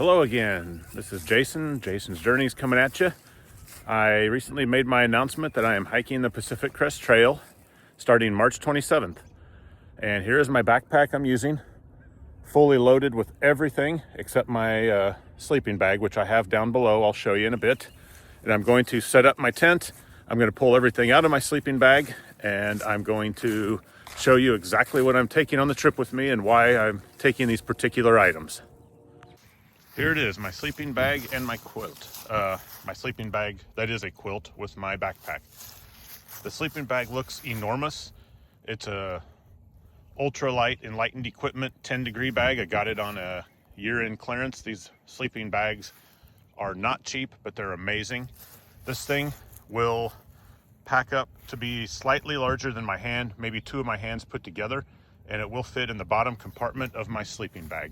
Hello again, this is Jason. Jason's Journey's coming at you. I recently made my announcement that I am hiking the Pacific Crest Trail starting March 27th. And here is my backpack I'm using, fully loaded with everything except my sleeping bag, which I have down below. I'll show you in a bit. And I'm going to set up my tent. I'm going to pull everything out of my sleeping bag, and I'm going to show you exactly what I'm taking on the trip with me and why I'm taking these particular items. Here it is, my sleeping bag and my quilt. My sleeping bag, that is a quilt with my backpack. The sleeping bag looks enormous. It's a Ultralight enlightened equipment 10-degree bag. I got it on a year-end clearance. These sleeping bags are not cheap, but they're amazing. This thing will pack up to be slightly larger than my hand, maybe two of my hands put together, and it will fit in the bottom compartment of my sleeping bag.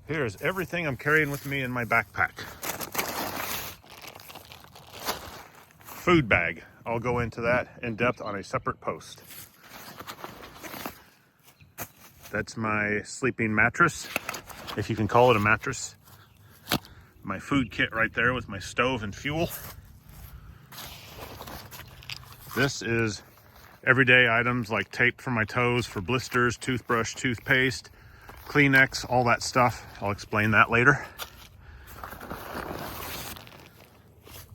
Here's everything I'm carrying with me in my backpack. Food bag. I'll go into that in depth on a separate post. That's my sleeping mattress, if you can call it a mattress. My food kit right there with my stove and fuel. This is everyday items like tape for my toes for blisters, toothbrush, toothpaste, Kleenex, all that stuff. I'll explain that later.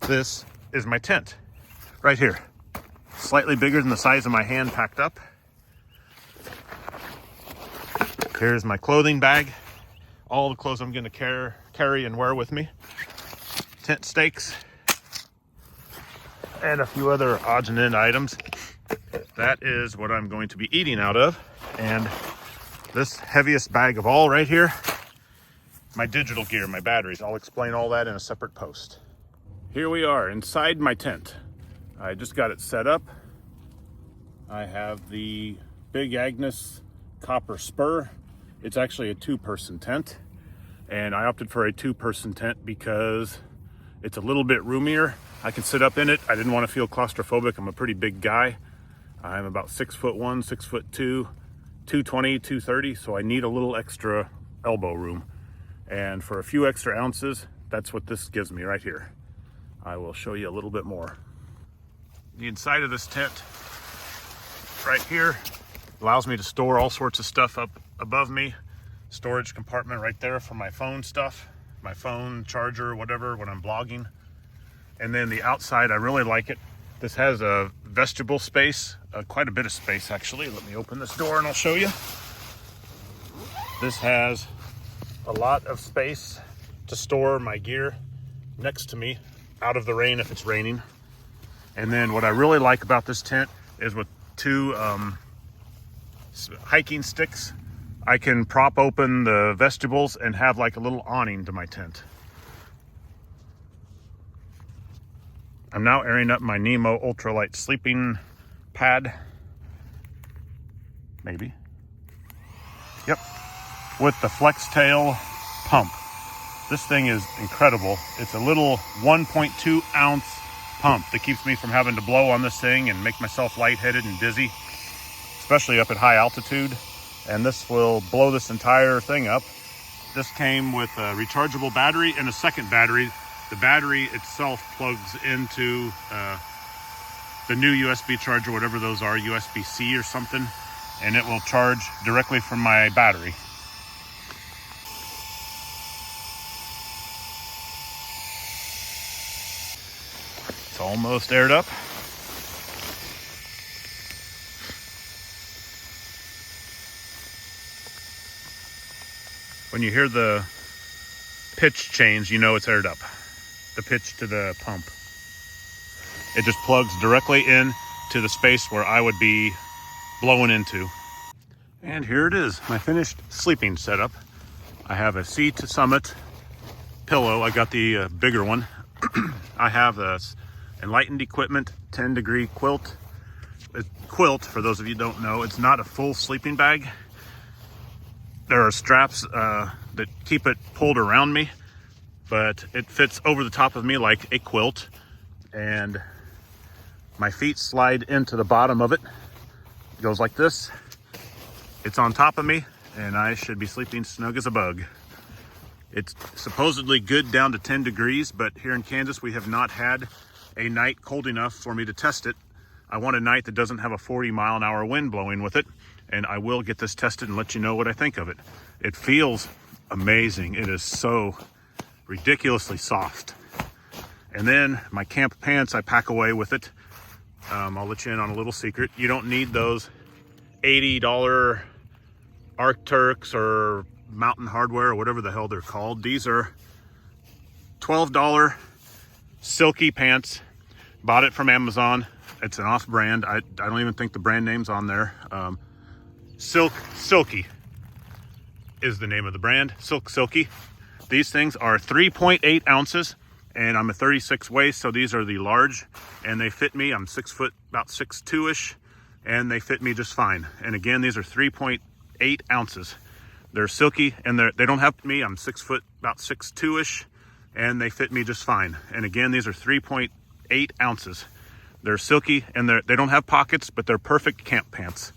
This is my tent right here. Slightly bigger than the size of my hand packed up. Here's my clothing bag. All the clothes I'm going to carry and wear with me. Tent stakes. And a few other odds and ends items. That is what I'm going to be eating out of. And this heaviest bag of all right here, my digital gear, my batteries. I'll explain all that in a separate post. Here we are inside my tent. I just got it set up. I have the Big Agnes copper spur. It's actually a two-person tent, and I opted for a two-person tent because it's a little bit roomier. I can sit up in it. I didn't want to feel claustrophobic. I'm a pretty big guy. I'm about 6'1", 6'2", 220, 230, so I need a little extra elbow room. And for a few extra ounces, that's what this gives me right here. I will show you a little bit more. The inside of this tent right here allows me to store all sorts of stuff up above me. Storage compartment right there for my phone stuff, my phone charger, whatever, when I'm blogging. And then the outside, I really like it. This has a vestibule space, quite a bit of space actually. Let me open this door and I'll show you. This has a lot of space to store my gear next to me, out of the rain if it's raining. And then what I really like about this tent is with two hiking sticks, I can prop open the vestibules and have like a little awning to my tent. I'm now airing up my Nemo Ultralight sleeping pad. Maybe. Yep. With the flex tail pump. This thing is incredible. It's a little 1.2 ounce pump that keeps me from having to blow on this thing and make myself lightheaded and dizzy, especially up at high altitude. And this will blow this entire thing up. This came with a rechargeable battery and a second battery. The battery itself plugs into the new USB charger, whatever those are, USB-C or something, and it will charge directly from my battery. It's almost aired up. When you hear the pitch change, you know it's aired up. The pitch to the pump. It just plugs directly in to the space where I would be blowing into. And here it is, my finished sleeping setup. I have a Sea to Summit pillow. I got the bigger one. I have this enlightened equipment 10-degree quilt. Quilt, for those of you who don't know, it's not a full sleeping bag. There are straps that keep it pulled around me, but it fits over the top of me like a quilt, and my feet slide into the bottom of it. It goes like this. It's on top of me, and I should be sleeping snug as a bug. It's supposedly good down to 10 degrees, but here in Kansas, we have not had a night cold enough for me to test it. I want a night that doesn't have a 40-mile-an-hour wind blowing with it, and I will get this tested and let you know what I think of it. It feels amazing. It is so ridiculously soft. And then my camp pants, I pack away with it. I'll let you in on a little secret. You don't need those $80 Arcturks or Mountain Hardware or whatever the hell they're called. These are $12 silky pants. Bought it from Amazon. It's an off-brand. I don't even think the brand name's on there. Silky is the name of the brand. Silky. These things are 3.8 ounces, and I'm a 36 waist, so these are the large, and they fit me. I'm 6 foot, about 6'2"-ish, and they fit me just fine. And again, these are 3.8 ounces. They're silky, and they don't have me. I'm 6 foot, about 6'2"-ish, and they fit me just fine. And again, these are 3.8 ounces. They're silky, and they don't have pockets, but they're perfect camp pants.